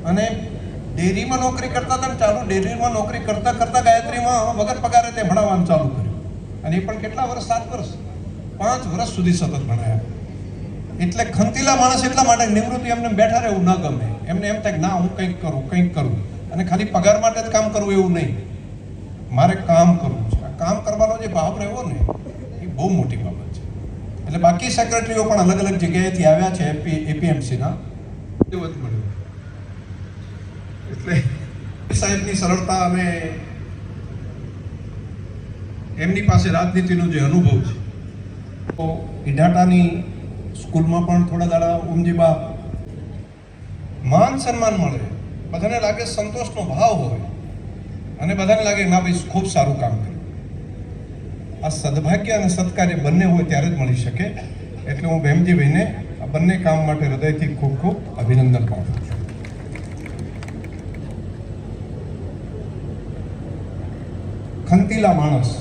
અને ડેરીમાં નોકરી કરતા હતા ને ચાલુ ડેરીમાં નોકરી કરતા કરતા ગાયત્રીમાં વગર પગારે તે ભણાવવાનું ચાલુ કર્યું. અને એ પણ કેટલા વર્ષ? 7 વર્ષ, 5 વર્ષ સુધી સતત ભણાયા. એટલે ખંતીલા માણસ એટલા માટે નિવૃત્તિ એમને બેઠા રહેવું ન ગમે. એમને એમ થાય કે ના, હું કંઈક કરું. અને ખાલી પગાર માટે જ કામ કરવું એવું નહીં, મારે કામ કરવું છે. આ કામ કરવાનો જે ભાવ રહ્યો ને એ બહુ મોટી બાબત છે. એટલે બાકી સેક્રેટરીઓ પણ અલગ અલગ જગ્યાએથી આવ્યા છે એપીએમસીના, એવું જ મળ્યું. એટલે સાહેબની સરળતા અને એમની પાસે રાજનીતિનો જે અનુભવ છે, તો ઈડાટાની સ્કૂલમાં પણ થોડા દાડા ઉમજીબા માન સન્માન મળે, બધાને લાગે સંતોષનો ભાવ હોય અને બધાને લાગે ના ભાઈ ખૂબ સારું કામ કર્યું. આ સદભાગ્ય અને સત્કાર્ય બંને હોય ત્યારે જ મળી શકે. એટલે હું ભેમજીભાઈને આ બંને કામ માટે હૃદયથી ખૂબ ખૂબ અભિનંદન પાઠવું છું. ખંતીલા માણસ